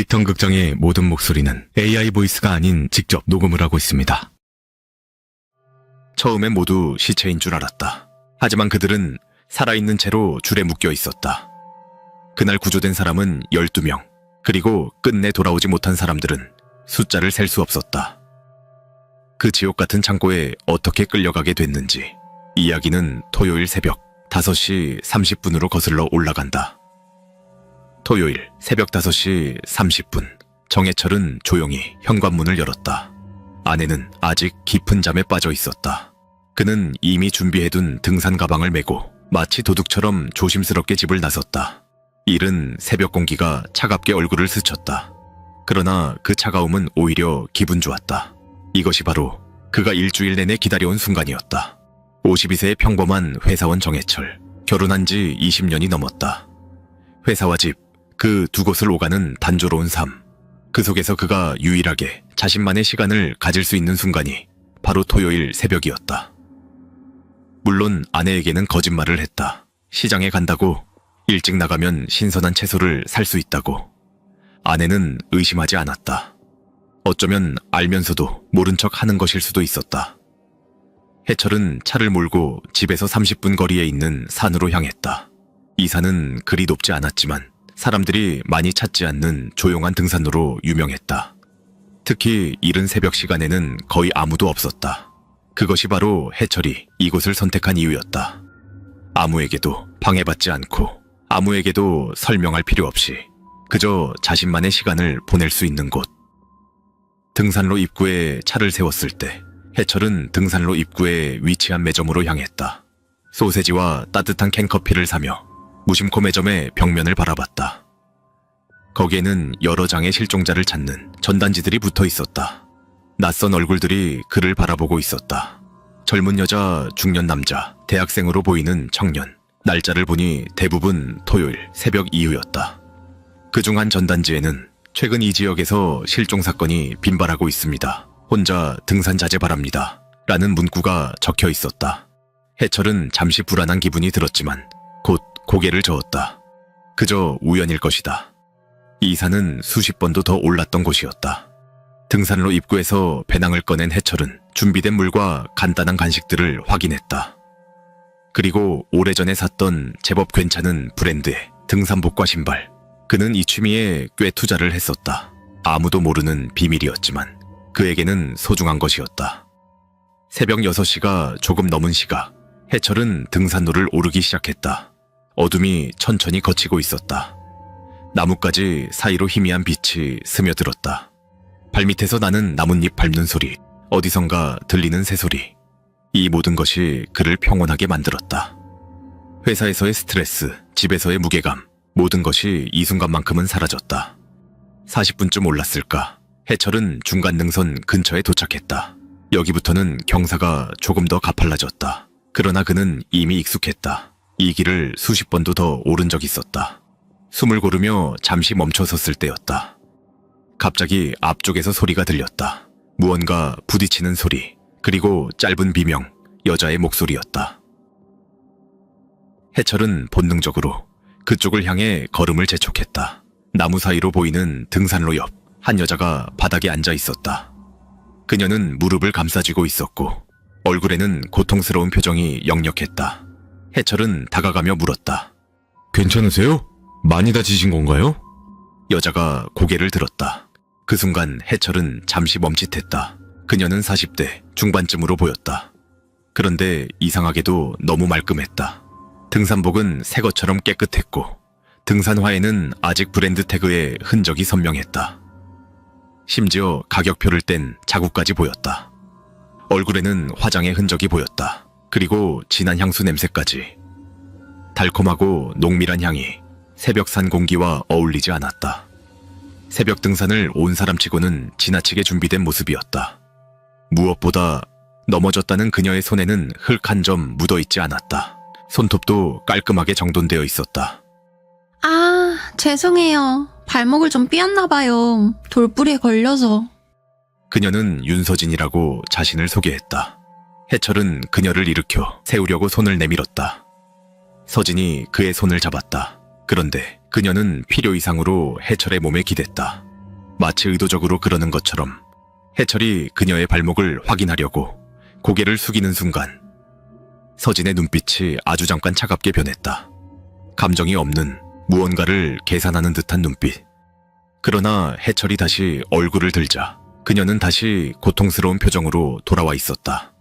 리턴 극장의 모든 목소리는 AI 보이스가 아닌 직접 녹음을 하고 있습니다. 처음엔 모두 시체인 줄 알았다. 하지만 그들은 살아있는 채로 줄에 묶여 있었다. 그날 구조된 사람은 12명, 그리고 끝내 돌아오지 못한 사람들은 숫자를 셀 수 없었다. 그 지옥 같은 창고에 어떻게 끌려가게 됐는지 이야기는 토요일 새벽 5시 30분으로 거슬러 올라간다. 토요일 새벽 5시 30분, 정해철은 조용히 현관문을 열었다. 아내는 아직 깊은 잠에 빠져 있었다. 그는 이미 준비해둔 등산 가방을 메고 마치 도둑처럼 조심스럽게 집을 나섰다. 이른 새벽 공기가 차갑게 얼굴을 스쳤다. 그러나 그 차가움은 오히려 기분 좋았다. 이것이 바로 그가 일주일 내내 기다려온 순간이었다. 52세의 평범한 회사원 정해철. 결혼한 지 20년이 넘었다. 회사와 집, 그 두 곳을 오가는 단조로운 삶. 그 속에서 그가 유일하게 자신만의 시간을 가질 수 있는 순간이 바로 토요일 새벽이었다. 물론 아내에게는 거짓말을 했다. 시장에 간다고, 일찍 나가면 신선한 채소를 살 수 있다고. 아내는 의심하지 않았다. 어쩌면 알면서도 모른 척 하는 것일 수도 있었다. 해철은 차를 몰고 집에서 30분 거리에 있는 산으로 향했다. 이 산은 그리 높지 않았지만 사람들이 많이 찾지 않는 조용한 등산로로 유명했다. 특히 이른 새벽 시간에는 거의 아무도 없었다. 그것이 바로 해철이 이곳을 선택한 이유였다. 아무에게도 방해받지 않고 아무에게도 설명할 필요 없이 그저 자신만의 시간을 보낼 수 있는 곳. 등산로 입구에 차를 세웠을 때 해철은 등산로 입구에 위치한 매점으로 향했다. 소세지와 따뜻한 캔커피를 사며 무심코 매점의 벽면을 바라봤다. 거기에는 여러 장의 실종자를 찾는 전단지들이 붙어 있었다. 낯선 얼굴들이 그를 바라보고 있었다. 젊은 여자, 중년 남자, 대학생으로 보이는 청년. 날짜를 보니 대부분 토요일 새벽 이후였다. 그중 한 전단지에는 최근 이 지역에서 실종 사건이 빈발하고 있습니다. 혼자 등산 자제 바랍니다. 라는 문구가 적혀 있었다. 해철은 잠시 불안한 기분이 들었지만 곧 고개를 저었다. 그저 우연일 것이다. 이 산은 수십 번도 더 올랐던 곳이었다. 등산로 입구에서 배낭을 꺼낸 해철은 준비된 물과 간단한 간식들을 확인했다. 그리고 오래전에 샀던 제법 괜찮은 브랜드의 등산복과 신발. 그는 이 취미에 꽤 투자를 했었다. 아무도 모르는 비밀이었지만 그에게는 소중한 것이었다. 새벽 6시가 조금 넘은 시각, 해철은 등산로를 오르기 시작했다. 어둠이 천천히 걷히고 있었다. 나뭇가지 사이로 희미한 빛이 스며들었다. 발밑에서 나는 나뭇잎 밟는 소리, 어디선가 들리는 새소리. 이 모든 것이 그를 평온하게 만들었다. 회사에서의 스트레스, 집에서의 무게감, 모든 것이 이 순간만큼은 사라졌다. 40분쯤 올랐을까? 해철은 중간 능선 근처에 도착했다. 여기부터는 경사가 조금 더 가팔라졌다. 그러나 그는 이미 익숙했다. 이 길을 수십 번도 더 오른 적이 있었다. 숨을 고르며 잠시 멈춰 섰을 때였다. 갑자기 앞쪽에서 소리가 들렸다. 무언가 부딪히는 소리, 그리고 짧은 비명, 여자의 목소리였다. 해철은 본능적으로 그쪽을 향해 걸음을 재촉했다. 나무 사이로 보이는 등산로 옆 한 여자가 바닥에 앉아 있었다. 그녀는 무릎을 감싸쥐고 있었고 얼굴에는 고통스러운 표정이 역력했다. 해철은 다가가며 물었다. 괜찮으세요? 많이 다치신 건가요? 여자가 고개를 들었다. 그 순간 해철은 잠시 멈칫했다. 그녀는 40대 중반쯤으로 보였다. 그런데 이상하게도 너무 말끔했다. 등산복은 새 것처럼 깨끗했고 등산화에는 아직 브랜드 태그의 흔적이 선명했다. 심지어 가격표를 뗀 자국까지 보였다. 얼굴에는 화장의 흔적이 보였다. 그리고 진한 향수 냄새까지. 달콤하고 농밀한 향이 새벽산 공기와 어울리지 않았다. 새벽 등산을 온 사람치고는 지나치게 준비된 모습이었다. 무엇보다 넘어졌다는 그녀의 손에는 흙 한 점 묻어있지 않았다. 손톱도 깔끔하게 정돈되어 있었다. 아, 죄송해요. 발목을 좀 삐었나봐요. 돌뿌리에 걸려서. 그녀는 윤서진이라고 자신을 소개했다. 해철은 그녀를 일으켜 세우려고 손을 내밀었다. 서진이 그의 손을 잡았다. 그런데 그녀는 필요 이상으로 해철의 몸에 기댔다. 마치 의도적으로 그러는 것처럼 해철이 그녀의 발목을 확인하려고 고개를 숙이는 순간 서진의 눈빛이 아주 잠깐 차갑게 변했다. 감정이 없는 무언가를 계산하는 듯한 눈빛. 그러나 해철이 다시 얼굴을 들자 그녀는 다시 고통스러운 표정으로 돌아와 있었다.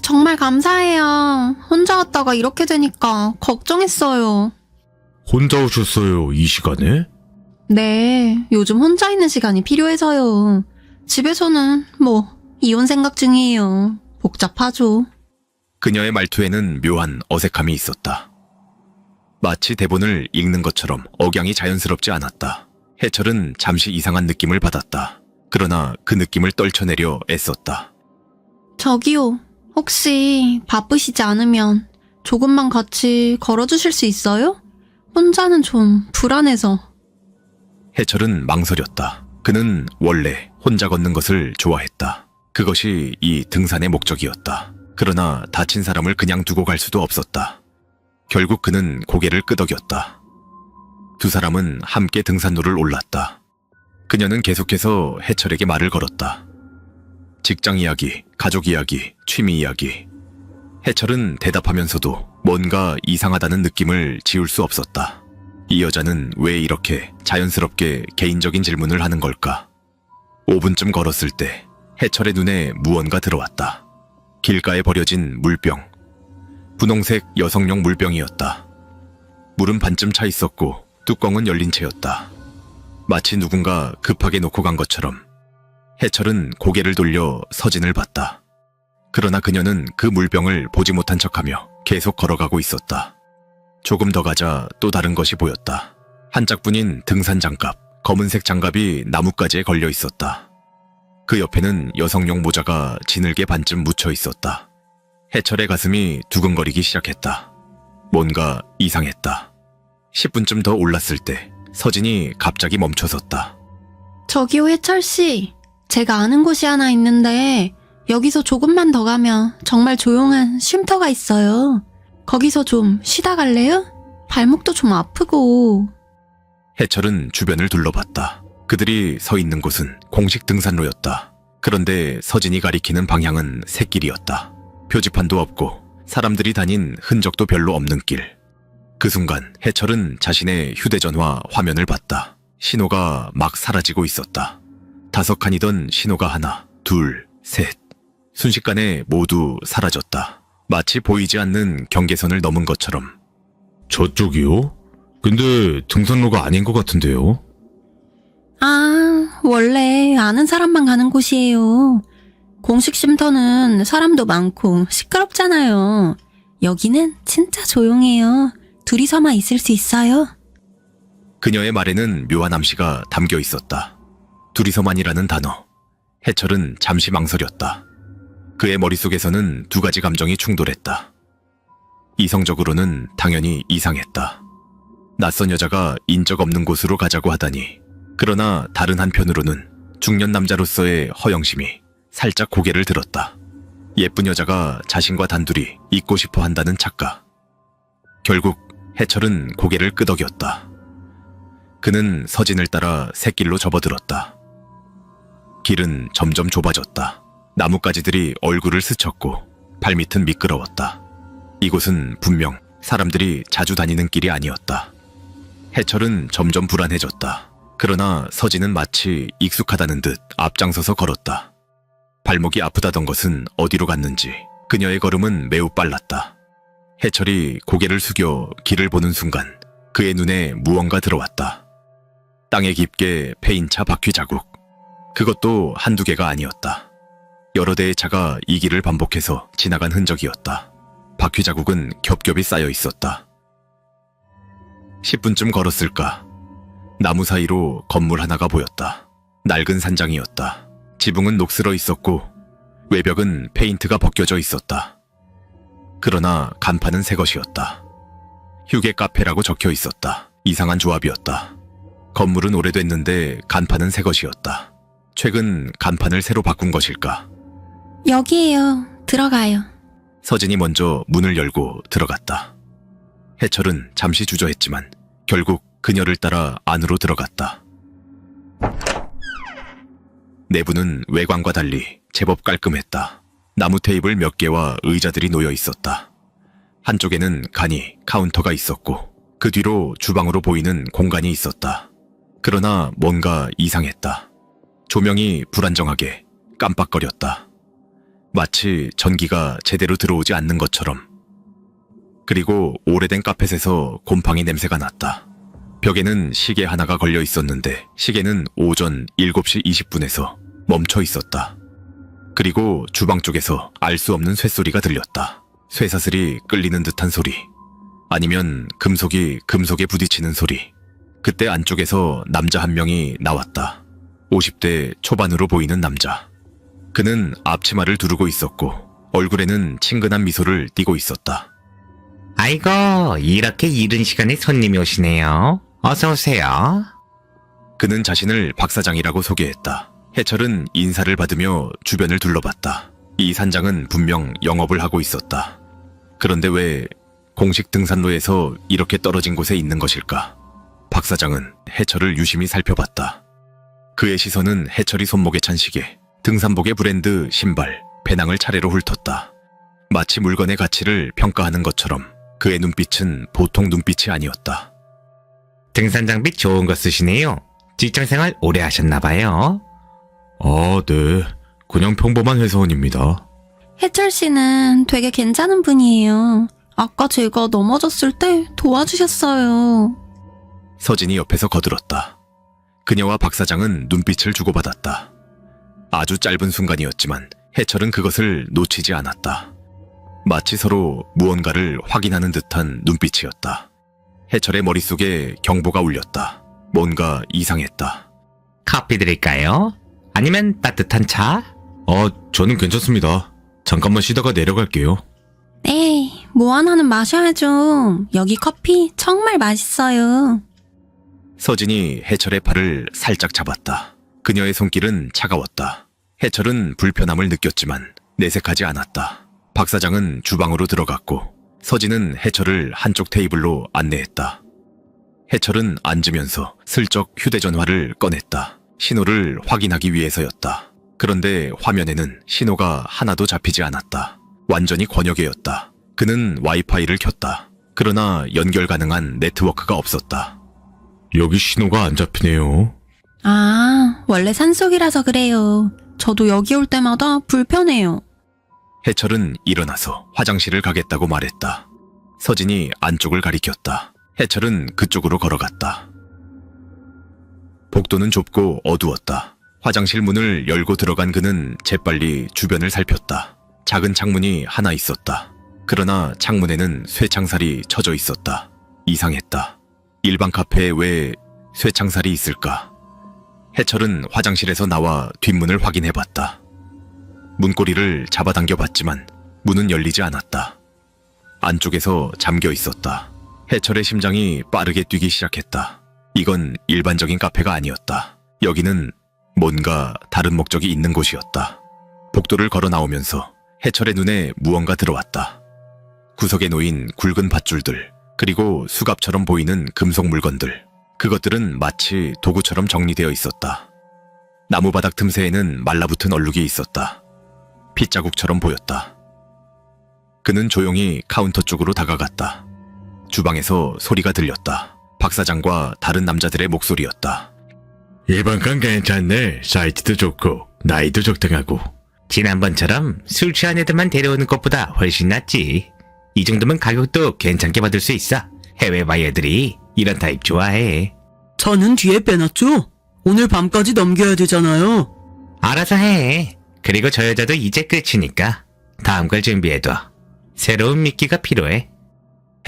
정말 감사해요. 혼자 왔다가 이렇게 되니까 걱정했어요. 혼자 오셨어요, 이 시간에? 네, 요즘 혼자 있는 시간이 필요해서요. 집에서는 이혼 생각 중이에요. 복잡하죠. 그녀의 말투에는 묘한 어색함이 있었다. 마치 대본을 읽는 것처럼 억양이 자연스럽지 않았다. 해철은 잠시 이상한 느낌을 받았다. 그러나 그 느낌을 떨쳐내려 애썼다. 저기요, 혹시 바쁘시지 않으면 조금만 같이 걸어주실 수 있어요? 혼자는 좀 불안해서. 해철은 망설였다. 그는 원래 혼자 걷는 것을 좋아했다. 그것이 이 등산의 목적이었다. 그러나 다친 사람을 그냥 두고 갈 수도 없었다. 결국 그는 고개를 끄덕였다. 두 사람은 함께 등산로를 올랐다. 그녀는 계속해서 해철에게 말을 걸었다. 직장 이야기, 가족 이야기, 취미 이야기. 해철은 대답하면서도 뭔가 이상하다는 느낌을 지울 수 없었다. 이 여자는 왜 이렇게 자연스럽게 개인적인 질문을 하는 걸까? 5분쯤 걸었을 때 해철의 눈에 무언가 들어왔다. 길가에 버려진 물병. 분홍색 여성용 물병이었다. 물은 반쯤 차 있었고 뚜껑은 열린 채였다. 마치 누군가 급하게 놓고 간 것처럼 해철은 고개를 돌려 서진을 봤다. 그러나 그녀는 그 물병을 보지 못한 척하며 계속 걸어가고 있었다. 조금 더 가자 또 다른 것이 보였다. 한 짝뿐인 등산 장갑, 검은색 장갑이 나뭇가지에 걸려 있었다. 그 옆에는 여성용 모자가 지늘게 반쯤 묻혀 있었다. 해철의 가슴이 두근거리기 시작했다. 뭔가 이상했다. 10분쯤 더 올랐을 때 서진이 갑자기 멈춰섰다. 저기요, 해철씨. 제가 아는 곳이 하나 있는데 여기서 조금만 더 가면 정말 조용한 쉼터가 있어요. 거기서 좀 쉬다 갈래요? 발목도 좀 아프고. 해철은 주변을 둘러봤다. 그들이 서 있는 곳은 공식 등산로였다. 그런데 서진이 가리키는 방향은 샛길이었다. 표지판도 없고 사람들이 다닌 흔적도 별로 없는 길. 그 순간 해철은 자신의 휴대전화 화면을 봤다. 신호가 막 사라지고 있었다. 5칸이던 신호가 하나, 둘, 셋. 순식간에 모두 사라졌다. 마치 보이지 않는 경계선을 넘은 것처럼. 저쪽이요? 근데 등산로가 아닌 것 같은데요? 아, 원래 아는 사람만 가는 곳이에요. 공식 쉼터는 사람도 많고 시끄럽잖아요. 여기는 진짜 조용해요. 둘이서만 있을 수 있어요. 그녀의 말에는 묘한 암시가 담겨 있었다. 둘이서만이라는 단어. 해철은 잠시 망설였다. 그의 머릿속에서는 두 가지 감정이 충돌했다. 이성적으로는 당연히 이상했다. 낯선 여자가 인적 없는 곳으로 가자고 하다니. 그러나 다른 한편으로는 중년 남자로서의 허영심이 살짝 고개를 들었다. 예쁜 여자가 자신과 단둘이 있고 싶어 한다는 착각. 결국 해철은 고개를 끄덕였다. 그는 서진을 따라 샛길로 접어들었다. 길은 점점 좁아졌다. 나뭇가지들이 얼굴을 스쳤고 발밑은 미끄러웠다. 이곳은 분명 사람들이 자주 다니는 길이 아니었다. 해철은 점점 불안해졌다. 그러나 서진은 마치 익숙하다는 듯 앞장서서 걸었다. 발목이 아프다던 것은 어디로 갔는지 그녀의 걸음은 매우 빨랐다. 해철이 고개를 숙여 길을 보는 순간 그의 눈에 무언가 들어왔다. 땅에 깊게 패인 차 바퀴 자국. 그것도 한두 개가 아니었다. 여러 대의 차가 이 길을 반복해서 지나간 흔적이었다. 바퀴 자국은 겹겹이 쌓여 있었다. 10분쯤 걸었을까? 나무 사이로 건물 하나가 보였다. 낡은 산장이었다. 지붕은 녹슬어 있었고 외벽은 페인트가 벗겨져 있었다. 그러나 간판은 새 것이었다. 휴게 카페라고 적혀 있었다. 이상한 조합이었다. 건물은 오래됐는데 간판은 새 것이었다. 최근 간판을 새로 바꾼 것일까? 여기에요. 들어가요. 서진이 먼저 문을 열고 들어갔다. 해철은 잠시 주저했지만 결국 그녀를 따라 안으로 들어갔다. 내부는 외관과 달리 제법 깔끔했다. 나무 테이블 몇 개와 의자들이 놓여 있었다. 한쪽에는 간이 카운터가 있었고 그 뒤로 주방으로 보이는 공간이 있었다. 그러나 뭔가 이상했다. 조명이 불안정하게 깜빡거렸다. 마치 전기가 제대로 들어오지 않는 것처럼. 그리고 오래된 카펫에서 곰팡이 냄새가 났다. 벽에는 시계 하나가 걸려 있었는데 시계는 오전 7시 20분에서 멈춰 있었다. 그리고 주방 쪽에서 알 수 없는 쇳소리가 들렸다. 쇠사슬이 끌리는 듯한 소리. 아니면 금속이 금속에 부딪히는 소리. 그때 안쪽에서 남자 한 명이 나왔다. 50대 초반으로 보이는 남자. 그는 앞치마를 두르고 있었고 얼굴에는 친근한 미소를 띠고 있었다. 아이고, 이렇게 이른 시간에 손님이 오시네요. 어서 오세요. 그는 자신을 박 사장이라고 소개했다. 해철은 인사를 받으며 주변을 둘러봤다. 이 산장은 분명 영업을 하고 있었다. 그런데 왜 공식 등산로에서 이렇게 떨어진 곳에 있는 것일까? 박 사장은 해철을 유심히 살펴봤다. 그의 시선은 해철이 손목에 찬 시계, 등산복의 브랜드 신발, 배낭을 차례로 훑었다. 마치 물건의 가치를 평가하는 것처럼 그의 눈빛은 보통 눈빛이 아니었다. 등산 장비 좋은 거 쓰시네요. 직장생활 오래 하셨나봐요. 아, 네. 그냥 평범한 회사원입니다. 해철 씨는 되게 괜찮은 분이에요. 아까 제가 넘어졌을 때 도와주셨어요. 서진이 옆에서 거들었다. 그녀와 박 사장은 눈빛을 주고받았다. 아주 짧은 순간이었지만 해철은 그것을 놓치지 않았다. 마치 서로 무언가를 확인하는 듯한 눈빛이었다. 해철의 머릿속에 경보가 울렸다. 뭔가 이상했다. 커피 드릴까요? 아니면 따뜻한 차? 저는 괜찮습니다. 잠깐만 쉬다가 내려갈게요. 네, 뭐 하나는 마셔야죠. 여기 커피 정말 맛있어요. 서진이 해철의 팔을 살짝 잡았다. 그녀의 손길은 차가웠다. 해철은 불편함을 느꼈지만 내색하지 않았다. 박 사장은 주방으로 들어갔고 서진은 해철을 한쪽 테이블로 안내했다. 해철은 앉으면서 슬쩍 휴대전화를 꺼냈다. 신호를 확인하기 위해서였다. 그런데 화면에는 신호가 하나도 잡히지 않았다. 완전히 권역이었다. 그는 와이파이를 켰다. 그러나 연결 가능한 네트워크가 없었다. 여기 신호가 안 잡히네요. 아, 원래 산속이라서 그래요. 저도 여기 올 때마다 불편해요. 해철은 일어나서 화장실을 가겠다고 말했다. 서진이 안쪽을 가리켰다. 해철은 그쪽으로 걸어갔다. 복도는 좁고 어두웠다. 화장실 문을 열고 들어간 그는 재빨리 주변을 살폈다. 작은 창문이 하나 있었다. 그러나 창문에는 쇠창살이 쳐져 있었다. 이상했다. 일반 카페에 왜 쇠창살이 있을까? 해철은 화장실에서 나와 뒷문을 확인해봤다. 문고리를 잡아당겨 봤지만 문은 열리지 않았다. 안쪽에서 잠겨 있었다. 해철의 심장이 빠르게 뛰기 시작했다. 이건 일반적인 카페가 아니었다. 여기는 뭔가 다른 목적이 있는 곳이었다. 복도를 걸어 나오면서 해철의 눈에 무언가 들어왔다. 구석에 놓인 굵은 밧줄들, 그리고 수갑처럼 보이는 금속 물건들. 그것들은 마치 도구처럼 정리되어 있었다. 나무바닥 틈새에는 말라붙은 얼룩이 있었다. 핏자국처럼 보였다. 그는 조용히 카운터 쪽으로 다가갔다. 주방에서 소리가 들렸다. 박 사장과 다른 남자들의 목소리였다. 이번 건 괜찮네. 사이즈도 좋고 나이도 적당하고. 지난번처럼 술 취한 애들만 데려오는 것보다 훨씬 낫지. 이 정도면 가격도 괜찮게 받을 수 있어. 해외 바이어들이 이런 타입 좋아해. 저는 뒤에 빼놨죠? 오늘 밤까지 넘겨야 되잖아요. 알아서 해. 그리고 저 여자도 이제 끝이니까 다음 걸 준비해둬. 새로운 미끼가 필요해.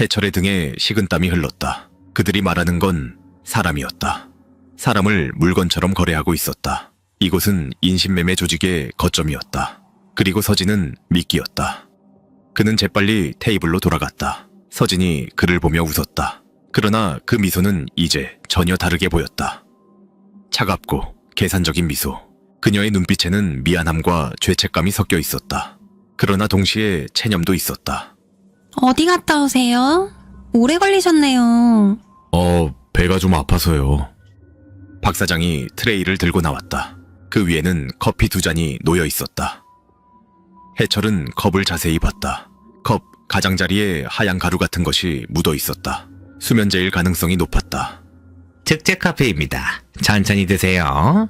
해철의 등에 식은땀이 흘렀다. 그들이 말하는 건 사람이었다. 사람을 물건처럼 거래하고 있었다. 이곳은 인신매매 조직의 거점이었다. 그리고 서진은 미끼였다. 그는 재빨리 테이블로 돌아갔다. 서진이 그를 보며 웃었다. 그러나 그 미소는 이제 전혀 다르게 보였다. 차갑고 계산적인 미소. 그녀의 눈빛에는 미안함과 죄책감이 섞여 있었다. 그러나 동시에 체념도 있었다. 어디 갔다 오세요? 오래 걸리셨네요. 배가 좀 아파서요. 박 사장이 트레이를 들고 나왔다. 그 위에는 커피 2잔이 놓여 있었다. 해철은 컵을 자세히 봤다. 컵 가장자리에 하얀 가루 같은 것이 묻어 있었다. 수면제일 가능성이 높았다. 특제 커피입니다. 천천히 드세요.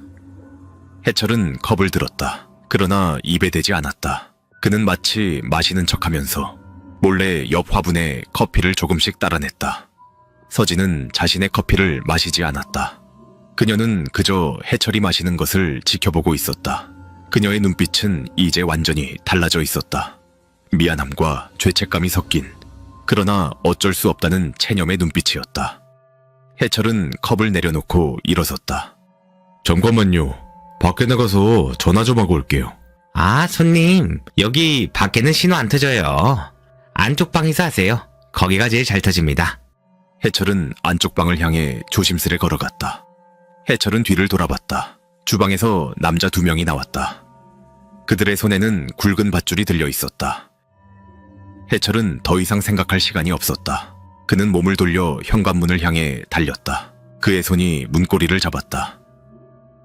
해철은 컵을 들었다. 그러나 입에 대지 않았다. 그는 마치 마시는 척하면서 몰래 옆 화분에 커피를 조금씩 따라냈다. 서진은 자신의 커피를 마시지 않았다. 그녀는 그저 해철이 마시는 것을 지켜보고 있었다. 그녀의 눈빛은 이제 완전히 달라져 있었다. 미안함과 죄책감이 섞인, 그러나 어쩔 수 없다는 체념의 눈빛이었다. 해철은 컵을 내려놓고 일어섰다. 잠깐만요. 밖에 나가서 전화 좀 하고 올게요. 아, 손님. 여기 밖에는 신호 안 터져요. 안쪽 방에서 하세요. 거기가 제일 잘 터집니다. 해철은 안쪽 방을 향해 조심스레 걸어갔다. 해철은 뒤를 돌아봤다. 주방에서 남자 2명이 나왔다. 그들의 손에는 굵은 밧줄이 들려 있었다. 해철은 더 이상 생각할 시간이 없었다. 그는 몸을 돌려 현관문을 향해 달렸다. 그의 손이 문고리를 잡았다.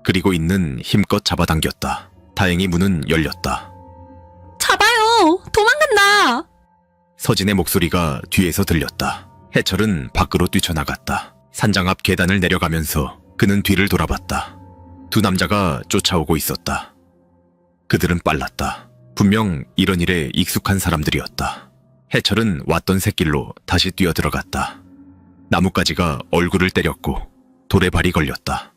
그리고 있는 힘껏 잡아당겼다. 다행히 문은 열렸다. 잡아요! 도망간다! 서진의 목소리가 뒤에서 들렸다. 해철은 밖으로 뛰쳐나갔다. 산장 앞 계단을 내려가면서 그는 뒤를 돌아봤다. 2 남자가 쫓아오고 있었다. 그들은 빨랐다. 분명 이런 일에 익숙한 사람들이었다. 해철은 왔던 샛길로 다시 뛰어들어갔다. 나뭇가지가 얼굴을 때렸고 돌에 발이 걸렸다.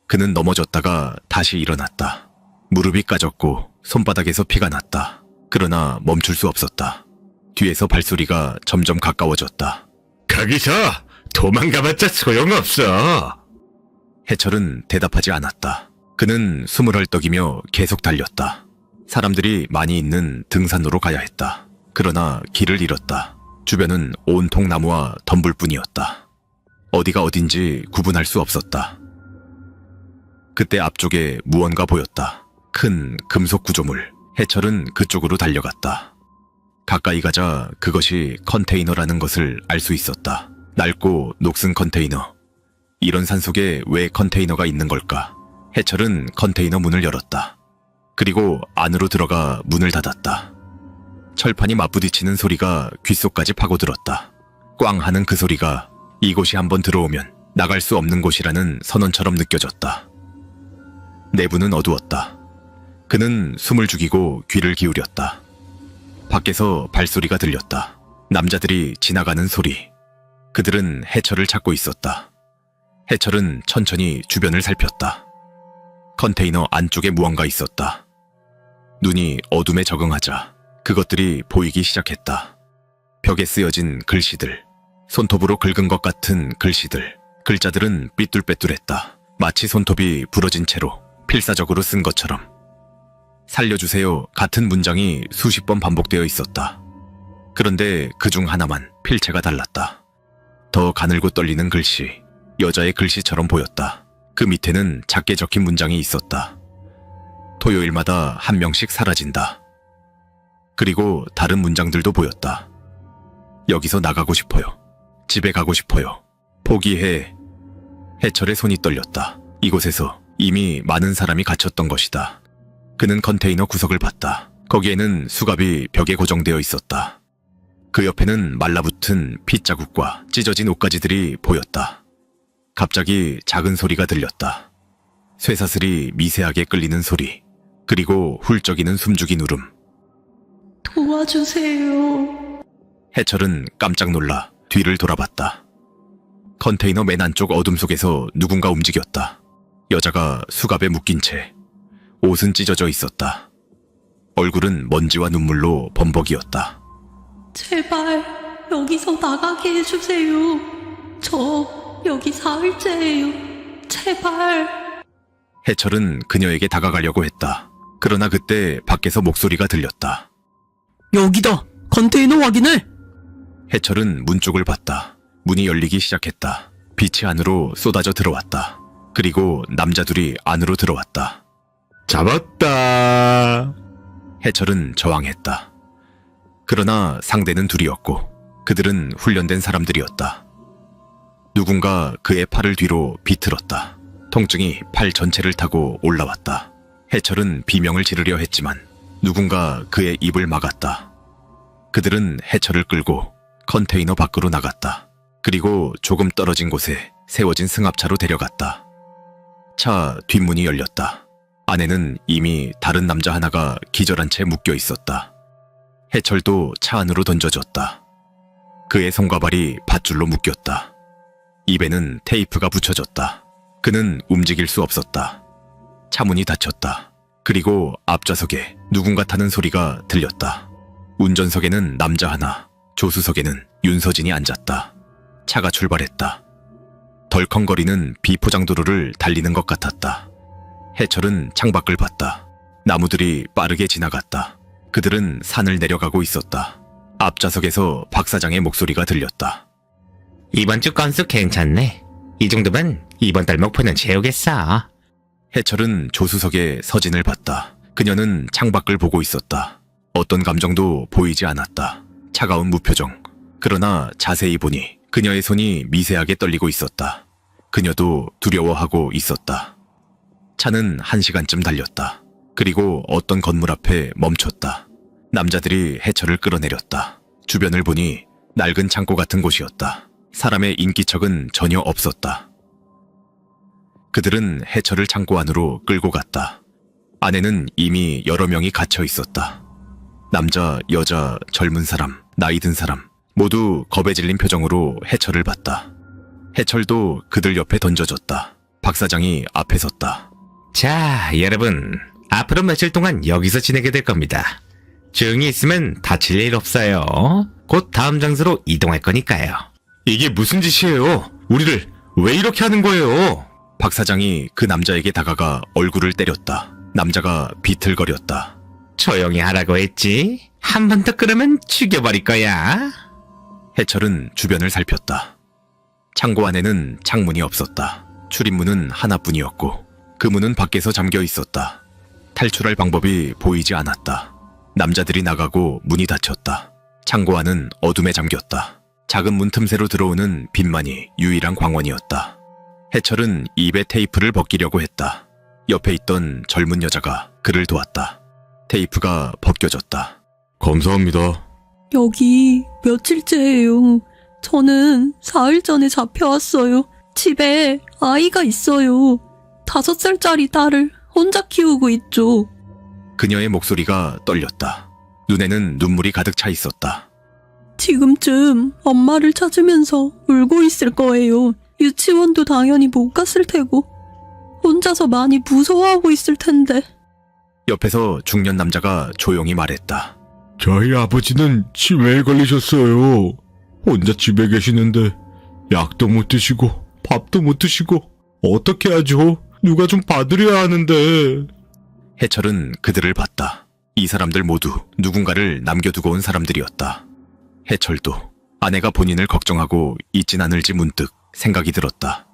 그는 넘어졌다가 다시 일어났다. 무릎이 까졌고 손바닥에서 피가 났다. 그러나 멈출 수 없었다. 뒤에서 발소리가 점점 가까워졌다. 거기서 도망가봤자 소용없어. 해철은 대답하지 않았다. 그는 숨을 헐떡이며 계속 달렸다. 사람들이 많이 있는 등산로로 가야 했다. 그러나 길을 잃었다. 주변은 온통 나무와 덤불뿐이었다. 어디가 어딘지 구분할 수 없었다. 그때 앞쪽에 무언가 보였다. 큰 금속 구조물. 해철은 그쪽으로 달려갔다. 가까이 가자 그것이 컨테이너라는 것을 알 수 있었다. 낡고 녹슨 컨테이너. 이런 산속에 왜 컨테이너가 있는 걸까? 해철은 컨테이너 문을 열었다. 그리고 안으로 들어가 문을 닫았다. 철판이 맞부딪히는 소리가 귓속까지 파고들었다. 꽝 하는 그 소리가 이곳이 한번 들어오면 나갈 수 없는 곳이라는 선언처럼 느껴졌다. 내부는 어두웠다. 그는 숨을 죽이고 귀를 기울였다. 밖에서 발소리가 들렸다. 남자들이 지나가는 소리. 그들은 해철을 찾고 있었다. 해철은 천천히 주변을 살폈다. 컨테이너 안쪽에 무언가 있었다. 눈이 어둠에 적응하자 그것들이 보이기 시작했다. 벽에 쓰여진 글씨들, 손톱으로 긁은 것 같은 글씨들. 글자들은 삐뚤빼뚤했다. 마치 손톱이 부러진 채로 필사적으로 쓴 것처럼. 살려주세요 같은 문장이 수십 번 반복되어 있었다. 그런데 그중 하나만 필체가 달랐다. 더 가늘고 떨리는 글씨, 여자의 글씨처럼 보였다. 그 밑에는 작게 적힌 문장이 있었다. 토요일마다 1명씩 사라진다. 그리고 다른 문장들도 보였다. 여기서 나가고 싶어요. 집에 가고 싶어요. 포기해. 해철의 손이 떨렸다. 이곳에서 이미 많은 사람이 갇혔던 것이다. 그는 컨테이너 구석을 봤다. 거기에는 수갑이 벽에 고정되어 있었다. 그 옆에는 말라붙은 핏자국과 찢어진 옷가지들이 보였다. 갑자기 작은 소리가 들렸다. 쇠사슬이 미세하게 끌리는 소리, 그리고 훌쩍이는 숨죽인 울음. 도와주세요. 해철은 깜짝 놀라 뒤를 돌아봤다. 컨테이너 맨 안쪽 어둠 속에서 누군가 움직였다. 여자가 수갑에 묶인 채 옷은 찢어져 있었다. 얼굴은 먼지와 눈물로 범벅이었다. 제발 여기서 나가게 해주세요. 저 여기 사흘째예요. 제발. 해철은 그녀에게 다가가려고 했다. 그러나 그때 밖에서 목소리가 들렸다. 여기다. 컨테이너 확인해. 해철은 문 쪽을 봤다. 문이 열리기 시작했다. 빛이 안으로 쏟아져 들어왔다. 그리고 남자 둘이 안으로 들어왔다. 잡았다. 해철은 저항했다. 그러나 상대는 둘이었고 그들은 훈련된 사람들이었다. 누군가 그의 팔을 뒤로 비틀었다. 통증이 팔 전체를 타고 올라왔다. 해철은 비명을 지르려 했지만 누군가 그의 입을 막았다. 그들은 해철을 끌고 컨테이너 밖으로 나갔다. 그리고 조금 떨어진 곳에 세워진 승합차로 데려갔다. 차 뒷문이 열렸다. 안에는 이미 다른 남자 하나가 기절한 채 묶여 있었다. 해철도 차 안으로 던져졌다. 그의 손과 발이 밧줄로 묶였다. 입에는 테이프가 붙여졌다. 그는 움직일 수 없었다. 차 문이 닫혔다. 그리고 앞좌석에 누군가 타는 소리가 들렸다. 운전석에는 남자 하나, 조수석에는 윤서진이 앉았다. 차가 출발했다. 덜컹거리는 비포장도로를 달리는 것 같았다. 해철은 창밖을 봤다. 나무들이 빠르게 지나갔다. 그들은 산을 내려가고 있었다. 앞좌석에서 박 사장의 목소리가 들렸다. 이번 주 건수 괜찮네. 이 정도면 이번 달 목표는 채우겠어. 해철은 조수석에 서진을 봤다. 그녀는 창밖을 보고 있었다. 어떤 감정도 보이지 않았다. 차가운 무표정. 그러나 자세히 보니 그녀의 손이 미세하게 떨리고 있었다. 그녀도 두려워하고 있었다. 차는 1시간쯤 달렸다. 그리고 어떤 건물 앞에 멈췄다. 남자들이 해철을 끌어내렸다. 주변을 보니 낡은 창고 같은 곳이었다. 사람의 인기척은 전혀 없었다. 그들은 해철을 창고 안으로 끌고 갔다. 안에는 이미 여러 명이 갇혀 있었다. 남자, 여자, 젊은 사람, 나이 든 사람 모두 겁에 질린 표정으로 해철을 봤다. 해철도 그들 옆에 던져졌다. 박 사장이 앞에 섰다. 자, 여러분. 앞으로 며칠 동안 여기서 지내게 될 겁니다. 조용히 있으면 다칠 일 없어요. 곧 다음 장소로 이동할 거니까요. 이게 무슨 짓이에요? 우리를 왜 이렇게 하는 거예요? 박 사장이 그 남자에게 다가가 얼굴을 때렸다. 남자가 비틀거렸다. 조용히 하라고 했지. 한 번 더 그러면 죽여버릴 거야. 해철은 주변을 살폈다. 창고 안에는 창문이 없었다. 출입문은 하나뿐이었고 그 문은 밖에서 잠겨 있었다. 탈출할 방법이 보이지 않았다. 남자들이 나가고 문이 닫혔다. 창고 안은 어둠에 잠겼다. 작은 문 틈새로 들어오는 빛만이 유일한 광원이었다. 해철은 입에 테이프를 벗기려고 했다. 옆에 있던 젊은 여자가 그를 도왔다. 테이프가 벗겨졌다. 감사합니다. 여기 며칠째예요. 저는 4일 전에 잡혀왔어요. 집에 아이가 있어요. 5살짜리 딸을 혼자 키우고 있죠. 그녀의 목소리가 떨렸다. 눈에는 눈물이 가득 차 있었다. 지금쯤 엄마를 찾으면서 울고 있을 거예요. 유치원도 당연히 못 갔을 테고 혼자서 많이 무서워하고 있을 텐데. 옆에서 중년 남자가 조용히 말했다. 저희 아버지는 치매에 걸리셨어요. 혼자 집에 계시는데 약도 못 드시고 밥도 못 드시고 어떻게 하죠? 누가 좀 봐드려야 하는데. 해철은 그들을 봤다. 이 사람들 모두 누군가를 남겨두고 온 사람들이었다. 해철도 아내가 본인을 걱정하고 있진 않을지 문득 생각이 들었다.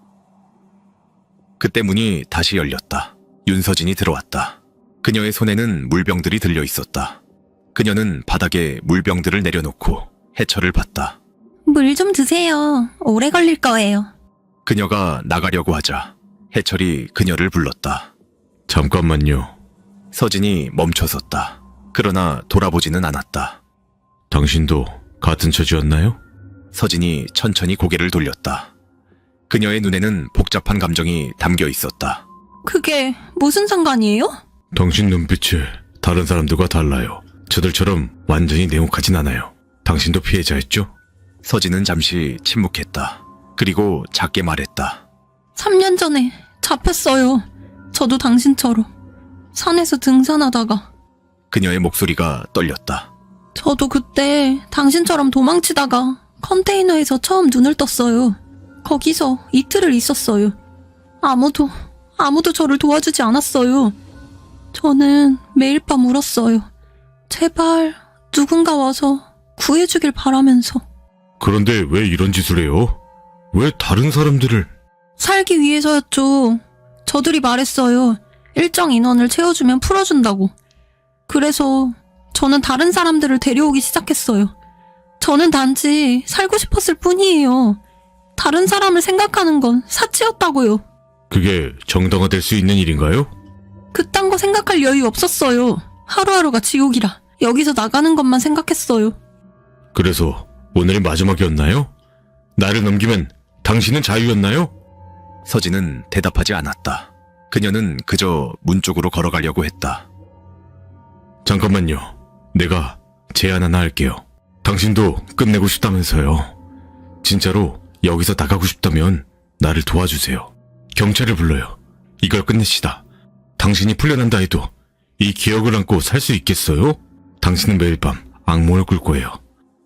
그때 문이 다시 열렸다. 윤서진이 들어왔다. 그녀의 손에는 물병들이 들려 있었다. 그녀는 바닥에 물병들을 내려놓고 해철을 봤다. 물 좀 드세요. 오래 걸릴 거예요. 그녀가 나가려고 하자 해철이 그녀를 불렀다. 잠깐만요. 서진이 멈춰섰다. 그러나 돌아보지는 않았다. 당신도 같은 처지였나요? 서진이 천천히 고개를 돌렸다. 그녀의 눈에는 복잡한 감정이 담겨 있었다. 그게 무슨 상관이에요? 당신 눈빛이 다른 사람들과 달라요. 저들처럼 완전히 냉혹하진 않아요. 당신도 피해자였죠? 서진은 잠시 침묵했다. 그리고 작게 말했다. 3년 전에 잡혔어요. 저도 당신처럼 산에서 등산하다가. 그녀의 목소리가 떨렸다. 저도 그때 당신처럼 도망치다가 컨테이너에서 처음 눈을 떴어요. 거기서 이틀을 있었어요. 아무도 저를 도와주지 않았어요. 저는 매일 밤 울었어요. 제발 누군가 와서 구해주길 바라면서. 그런데 왜 이런 짓을 해요? 왜 다른 사람들을... 살기 위해서였죠. 저들이 말했어요. 일정 인원을 채워주면 풀어준다고. 그래서 저는 다른 사람들을 데려오기 시작했어요. 저는 단지 살고 싶었을 뿐이에요. 다른 사람을 생각하는 건 사치였다고요. 그게 정당화될 수 있는 일인가요? 그딴 거 생각할 여유 없었어요. 하루하루가 지옥이라 여기서 나가는 것만 생각했어요. 그래서 오늘이 마지막이었나요? 나를 넘기면 당신은 자유였나요? 서진은 대답하지 않았다. 그녀는 그저 문 쪽으로 걸어가려고 했다. 잠깐만요. 내가 제안 하나 할게요. 당신도 끝내고 싶다면서요. 진짜로 여기서 나가고 싶다면 나를 도와주세요. 경찰을 불러요. 이걸 끝냅시다. 당신이 풀려난다 해도 이 기억을 안고 살 수 있겠어요? 당신은 매일 밤 악몽을 꿀 거예요.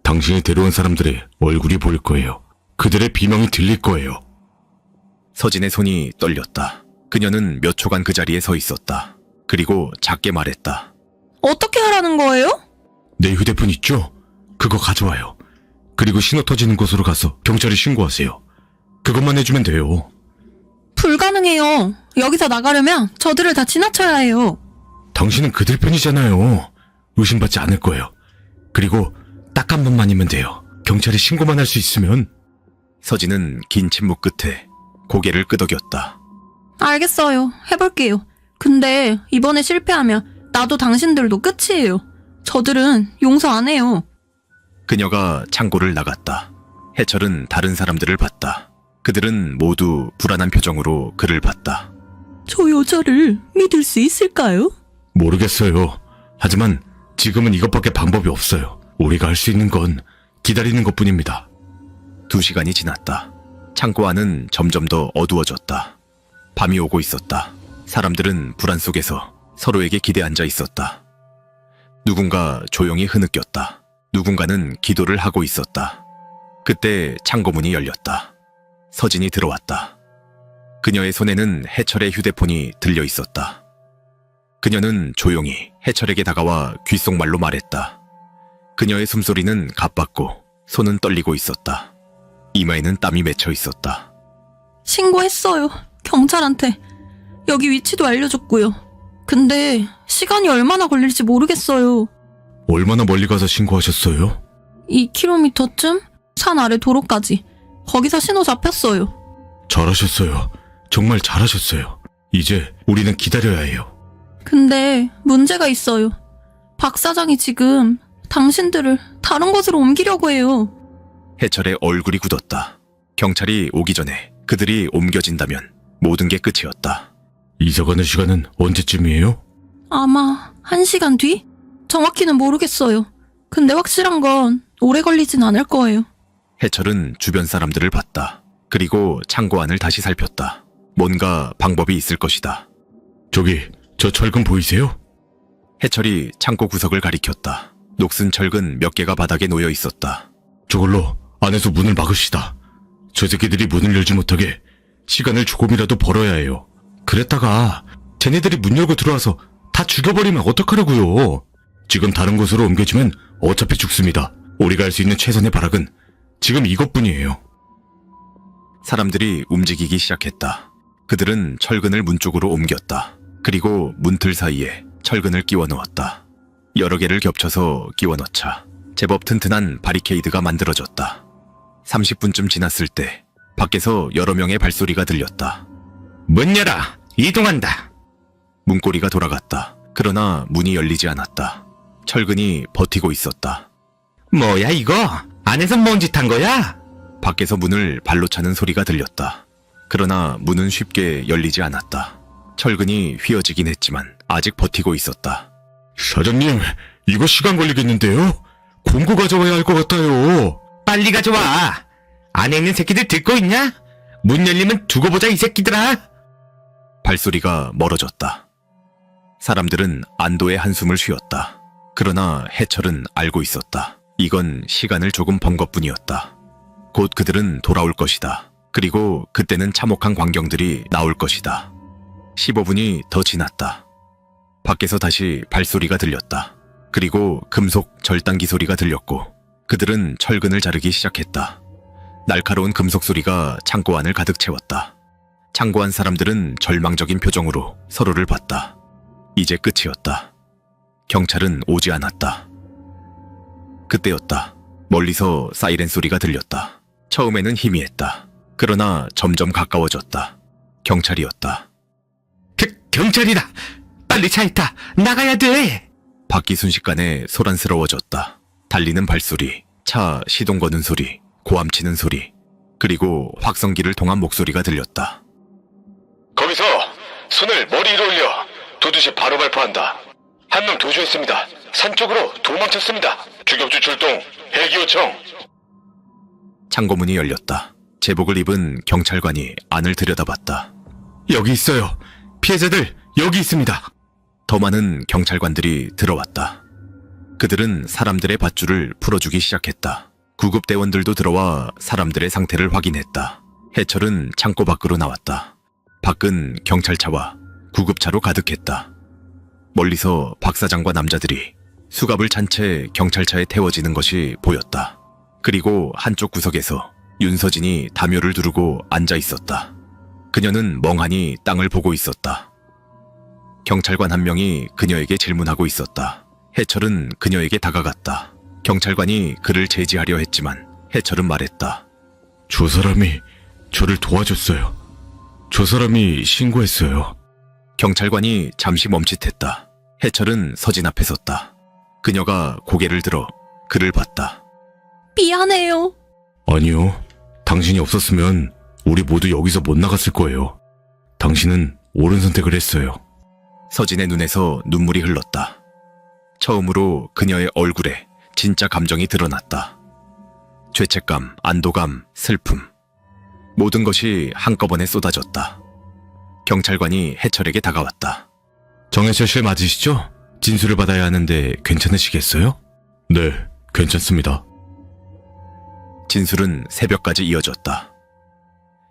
당신이 데려온 사람들의 얼굴이 보일 거예요. 그들의 비명이 들릴 거예요. 서진의 손이 떨렸다. 그녀는 몇 초간 그 자리에 서 있었다. 그리고 작게 말했다. 어떻게 하라는 거예요? 내 휴대폰 있죠? 그거 가져와요. 그리고 신호 터지는 곳으로 가서 경찰에 신고하세요. 그것만 해주면 돼요. 불가능해요. 여기서 나가려면 저들을 다 지나쳐야 해요. 당신은 그들 편이잖아요. 의심받지 않을 거예요. 그리고 딱 한 번만이면 돼요. 경찰에 신고만 할 수 있으면. 서진은 긴 침묵 끝에 고개를 끄덕였다. 알겠어요. 해볼게요. 근데 이번에 실패하면 나도 당신들도 끝이에요. 저들은 용서 안 해요. 그녀가 창고를 나갔다. 해철은 다른 사람들을 봤다. 그들은 모두 불안한 표정으로 그를 봤다. 저 여자를 믿을 수 있을까요? 모르겠어요. 하지만 지금은 이것밖에 방법이 없어요. 우리가 할 수 있는 건 기다리는 것뿐입니다. 2시간이 지났다. 창고 안은 점점 더 어두워졌다. 밤이 오고 있었다. 사람들은 불안 속에서 서로에게 기대 앉아 있었다. 누군가 조용히 흐느꼈다. 누군가는 기도를 하고 있었다. 그때 창고문이 열렸다. 서진이 들어왔다. 그녀의 손에는 해철의 휴대폰이 들려 있었다. 그녀는 조용히 해철에게 다가와 귓속말로 말했다. 그녀의 숨소리는 가빴고 손은 떨리고 있었다. 이마에는 땀이 맺혀 있었다. 신고했어요. 경찰한테. 여기 위치도 알려줬고요. 근데 시간이 얼마나 걸릴지 모르겠어요. 얼마나 멀리 가서 신고하셨어요? 2km쯤? 산 아래 도로까지. 거기서 신호 잡혔어요. 잘하셨어요. 정말 잘하셨어요. 이제 우리는 기다려야 해요. 근데 문제가 있어요. 박 사장이 지금 당신들을 다른 곳으로 옮기려고 해요. 해철의 얼굴이 굳었다. 경찰이 오기 전에 그들이 옮겨진다면 모든 게 끝이었다. 이사가는 시간은 언제쯤이에요? 아마 1시간 뒤? 정확히는 모르겠어요. 근데 확실한 건 오래 걸리진 않을 거예요. 해철은 주변 사람들을 봤다. 그리고 창고 안을 다시 살폈다. 뭔가 방법이 있을 것이다. 저기, 저 철근 보이세요? 해철이 창고 구석을 가리켰다. 녹슨 철근 몇 개가 바닥에 놓여 있었다. 저걸로 안에서 문을 막읍시다. 저 새끼들이 문을 열지 못하게 시간을 조금이라도 벌어야 해요. 그랬다가 쟤네들이 문 열고 들어와서 다 죽여버리면 어떡하려고요. 지금 다른 곳으로 옮겨지면 어차피 죽습니다. 우리가 할 수 있는 최선의 발악은 지금 이것뿐이에요. 사람들이 움직이기 시작했다. 그들은 철근을 문 쪽으로 옮겼다. 그리고 문틀 사이에 철근을 끼워 넣었다. 여러 개를 겹쳐서 끼워 넣자 제법 튼튼한 바리케이드가 만들어졌다. 30분쯤 지났을 때 밖에서 여러 명의 발소리가 들렸다. 문 열어! 이동한다! 문고리가 돌아갔다. 그러나 문이 열리지 않았다. 철근이 버티고 있었다. 뭐야 이거? 안에서 뭔 짓 한 거야? 밖에서 문을 발로 차는 소리가 들렸다. 그러나 문은 쉽게 열리지 않았다. 철근이 휘어지긴 했지만 아직 버티고 있었다. 사장님, 이거 시간 걸리겠는데요? 공구 가져와야 할 것 같아요. 빨리 가져와! 안에 있는 새끼들 듣고 있냐? 문 열리면 두고 보자 이 새끼들아! 발소리가 멀어졌다. 사람들은 안도의 한숨을 쉬었다. 그러나 해철은 알고 있었다. 이건 시간을 조금 번 것뿐이었다. 곧 그들은 돌아올 것이다. 그리고 그때는 참혹한 광경들이 나올 것이다. 15분이 더 지났다. 밖에서 다시 발소리가 들렸다. 그리고 금속 절단기 소리가 들렸고 그들은 철근을 자르기 시작했다. 날카로운 금속 소리가 창고 안을 가득 채웠다. 창고 안 사람들은 절망적인 표정으로 서로를 봤다. 이제 끝이었다. 경찰은 오지 않았다. 그때였다. 멀리서 사이렌 소리가 들렸다. 처음에는 희미했다. 그러나 점점 가까워졌다. 경찰이었다. 경찰이다! 빨리 차에 타! 나가야 돼! 밖이 순식간에 소란스러워졌다. 달리는 발소리, 차 시동 거는 소리, 고함치는 소리, 그리고 확성기를 통한 목소리가 들렸다. 거기서 손을 머리 위로 올려 도두시 바로 발포한다. 한 명 도주했습니다. 산 쪽으로 도망쳤습니다. 추격주 출동, 헬기 요청. 창고문이 열렸다. 제복을 입은 경찰관이 안을 들여다봤다. 여기 있어요. 피해자들 여기 있습니다. 더 많은 경찰관들이 들어왔다. 그들은 사람들의 밧줄을 풀어주기 시작했다. 구급대원들도 들어와 사람들의 상태를 확인했다. 해철은 창고 밖으로 나왔다. 밖은 경찰차와 구급차로 가득했다. 멀리서 박사장과 남자들이 수갑을 찬 채 경찰차에 태워지는 것이 보였다. 그리고 한쪽 구석에서 윤서진이 담요를 두르고 앉아 있었다. 그녀는 멍하니 땅을 보고 있었다. 경찰관 한 명이 그녀에게 질문하고 있었다. 해철은 그녀에게 다가갔다. 경찰관이 그를 제지하려 했지만 해철은 말했다. 저 사람이 저를 도와줬어요. 저 사람이 신고했어요. 경찰관이 잠시 멈칫했다. 해철은 서진 앞에 섰다. 그녀가 고개를 들어 그를 봤다. 미안해요. 아니요. 당신이 없었으면 우리 모두 여기서 못 나갔을 거예요. 당신은 옳은 선택을 했어요. 서진의 눈에서 눈물이 흘렀다. 처음으로 그녀의 얼굴에 진짜 감정이 드러났다. 죄책감, 안도감, 슬픔. 모든 것이 한꺼번에 쏟아졌다. 경찰관이 해철에게 다가왔다. 정해철 씨 맞으시죠? 진술을 받아야 하는데 괜찮으시겠어요? 네, 괜찮습니다. 진술은 새벽까지 이어졌다.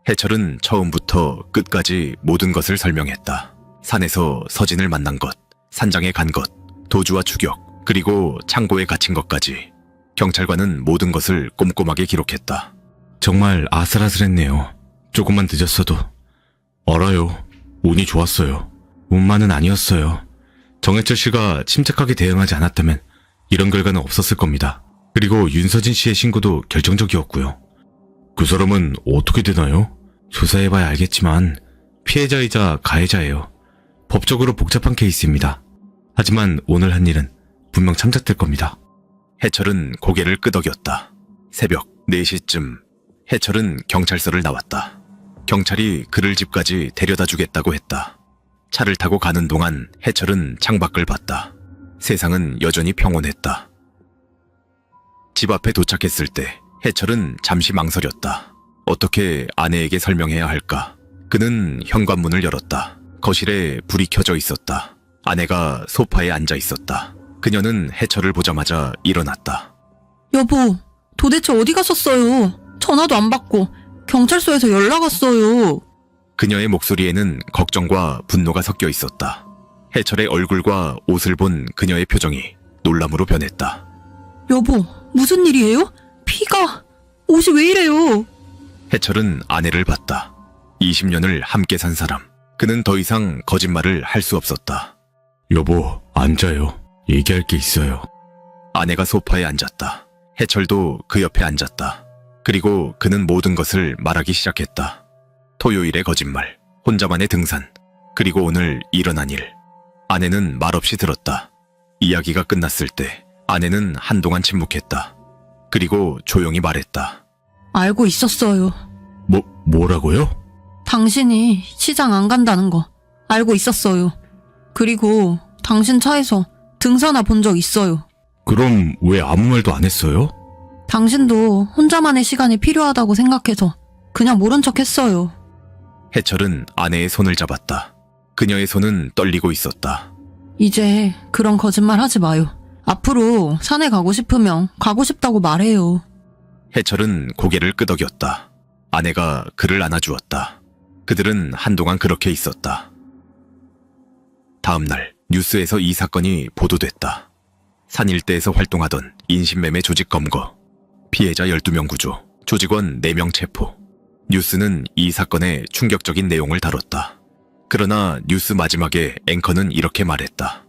해철은 처음부터 끝까지 모든 것을 설명했다. 산에서 서진을 만난 것, 산장에 간 것, 도주와 추격, 그리고 창고에 갇힌 것까지. 경찰관은 모든 것을 꼼꼼하게 기록했다. 정말 아슬아슬했네요. 조금만 늦었어도. 알아요. 운이 좋았어요. 운만은 아니었어요. 정해철 씨가 침착하게 대응하지 않았다면 이런 결과는 없었을 겁니다. 그리고 윤서진 씨의 신고도 결정적이었고요. 그 사람은 어떻게 되나요? 조사해봐야 알겠지만 피해자이자 가해자예요. 법적으로 복잡한 케이스입니다. 하지만 오늘 한 일은 분명 참작될 겁니다. 해철은 고개를 끄덕였다. 새벽 4시쯤 해철은 경찰서를 나왔다. 경찰이 그를 집까지 데려다 주겠다고 했다. 차를 타고 가는 동안 해철은 창밖을 봤다. 세상은 여전히 평온했다. 집 앞에 도착했을 때 해철은 잠시 망설였다. 어떻게 아내에게 설명해야 할까? 그는 현관문을 열었다. 거실에 불이 켜져 있었다. 아내가 소파에 앉아 있었다. 그녀는 해철을 보자마자 일어났다. 여보, 도대체 어디 갔었어요? 전화도 안 받고 경찰서에서 연락 왔어요. 그녀의 목소리에는 걱정과 분노가 섞여 있었다. 해철의 얼굴과 옷을 본 그녀의 표정이 놀람으로 변했다. 여보, 무슨 일이에요? 피가... 옷이 왜 이래요? 해철은 아내를 봤다. 20년을 함께 산 사람. 그는 더 이상 거짓말을 할 수 없었다. 여보, 앉아요. 얘기할 게 있어요. 아내가 소파에 앉았다. 해철도 그 옆에 앉았다. 그리고 그는 모든 것을 말하기 시작했다. 토요일의 거짓말, 혼자만의 등산, 그리고 오늘 일어난 일. 아내는 말없이 들었다. 이야기가 끝났을 때 아내는 한동안 침묵했다. 그리고 조용히 말했다. 알고 있었어요. 뭐라고요? 당신이 시장 안 간다는 거 알고 있었어요. 그리고 당신 차에서 등산화 본 적 있어요. 그럼 왜 아무 말도 안 했어요? 당신도 혼자만의 시간이 필요하다고 생각해서 그냥 모른 척 했어요. 해철은 아내의 손을 잡았다. 그녀의 손은 떨리고 있었다. 이제 그런 거짓말 하지 마요. 앞으로 산에 가고 싶으면 가고 싶다고 말해요. 해철은 고개를 끄덕였다. 아내가 그를 안아주었다. 그들은 한동안 그렇게 있었다. 다음 날 뉴스에서 이 사건이 보도됐다. 산 일대에서 활동하던 인신매매 조직 검거, 피해자 12명 구조, 조직원 4명 체포. 뉴스는 이 사건의 충격적인 내용을 다뤘다. 그러나 뉴스 마지막에 앵커는 이렇게 말했다.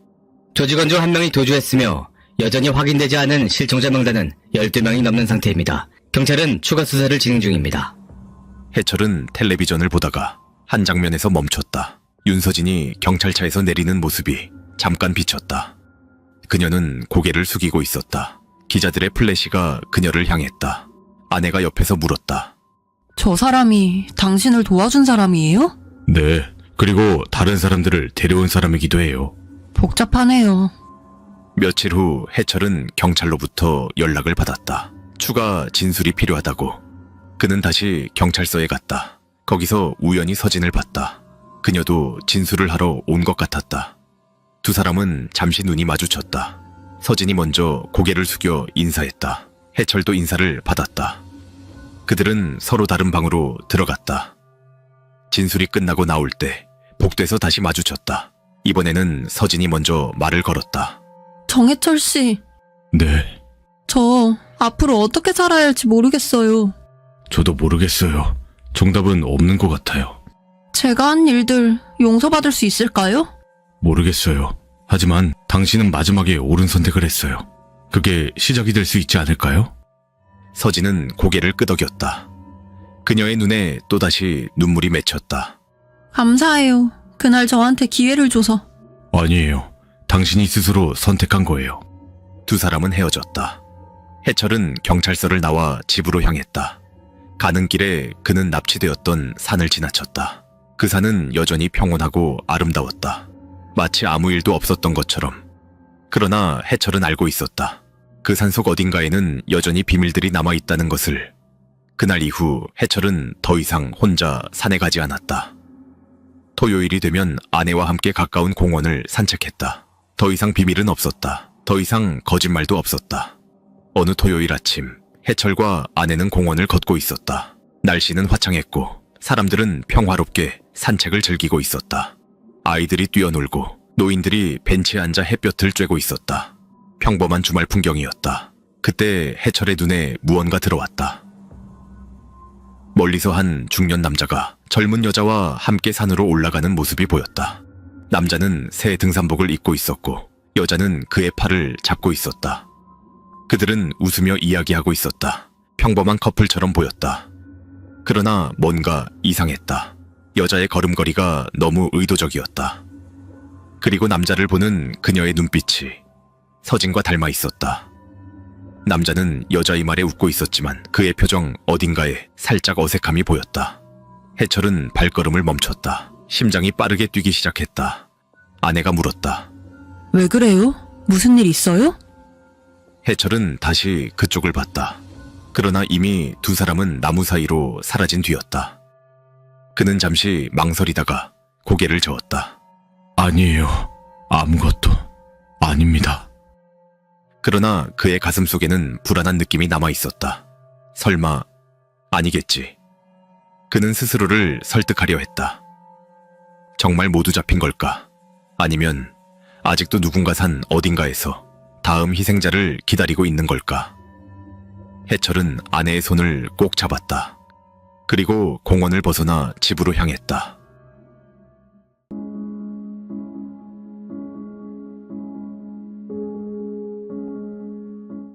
조직원 중 1명이 도주했으며 여전히 확인되지 않은 실종자 명단은 12명이 넘는 상태입니다. 경찰은 추가 수사를 진행 중입니다. 해철은 텔레비전을 보다가 한 장면에서 멈췄다. 윤서진이 경찰차에서 내리는 모습이 잠깐 비쳤다. 그녀는 고개를 숙이고 있었다. 기자들의 플래시가 그녀를 향했다. 아내가 옆에서 물었다. 저 사람이 당신을 도와준 사람이에요? 네. 그리고 다른 사람들을 데려온 사람이기도 해요. 복잡하네요. 며칠 후 해철은 경찰로부터 연락을 받았다. 추가 진술이 필요하다고. 그는 다시 경찰서에 갔다. 거기서 우연히 서진을 봤다. 그녀도 진술을 하러 온 것 같았다. 두 사람은 잠시 눈이 마주쳤다. 서진이 먼저 고개를 숙여 인사했다. 해철도 인사를 받았다. 그들은 서로 다른 방으로 들어갔다. 진술이 끝나고 나올 때 복도에서 다시 마주쳤다. 이번에는 서진이 먼저 말을 걸었다. 정해철 씨, 네. 저 앞으로 어떻게 살아야 할지 모르겠어요. 저도 모르겠어요. 정답은 없는 것 같아요. 제가 한 일들 용서받을 수 있을까요? 모르겠어요. 하지만 당신은 마지막에 옳은 선택을 했어요. 그게 시작이 될 수 있지 않을까요? 서진은 고개를 끄덕였다. 그녀의 눈에 또다시 눈물이 맺혔다. 감사해요. 그날 저한테 기회를 줘서. 아니에요. 당신이 스스로 선택한 거예요. 두 사람은 헤어졌다. 해철은 경찰서를 나와 집으로 향했다. 가는 길에 그는 납치되었던 산을 지나쳤다. 그 산은 여전히 평온하고 아름다웠다. 마치 아무 일도 없었던 것처럼. 그러나 해철은 알고 있었다. 그 산속 어딘가에는 여전히 비밀들이 남아있다는 것을. 그날 이후 해철은 더 이상 혼자 산에 가지 않았다. 토요일이 되면 아내와 함께 가까운 공원을 산책했다. 더 이상 비밀은 없었다. 더 이상 거짓말도 없었다. 어느 토요일 아침, 해철과 아내는 공원을 걷고 있었다. 날씨는 화창했고 사람들은 평화롭게 산책을 즐기고 있었다. 아이들이 뛰어놀고 노인들이 벤치에 앉아 햇볕을 쬐고 있었다. 평범한 주말 풍경이었다. 그때 해철의 눈에 무언가 들어왔다. 멀리서 한 중년 남자가 젊은 여자와 함께 산으로 올라가는 모습이 보였다. 남자는 새 등산복을 입고 있었고 여자는 그의 팔을 잡고 있었다. 그들은 웃으며 이야기하고 있었다. 평범한 커플처럼 보였다. 그러나 뭔가 이상했다. 여자의 걸음걸이가 너무 의도적이었다. 그리고 남자를 보는 그녀의 눈빛이 서진과 닮아 있었다. 남자는 여자의 말에 웃고 있었지만 그의 표정 어딘가에 살짝 어색함이 보였다. 해철은 발걸음을 멈췄다. 심장이 빠르게 뛰기 시작했다. 아내가 물었다. 왜 그래요? 무슨 일 있어요? 해철은 다시 그쪽을 봤다. 그러나 이미 두 사람은 나무 사이로 사라진 뒤였다. 그는 잠시 망설이다가 고개를 저었다. 아니에요. 아무것도 아닙니다. 그러나 그의 가슴 속에는 불안한 느낌이 남아 있었다. 설마 아니겠지. 그는 스스로를 설득하려 했다. 정말 모두 잡힌 걸까? 아니면 아직도 누군가 산 어딘가에서 다음 희생자를 기다리고 있는 걸까? 해철은 아내의 손을 꼭 잡았다. 그리고 공원을 벗어나 집으로 향했다.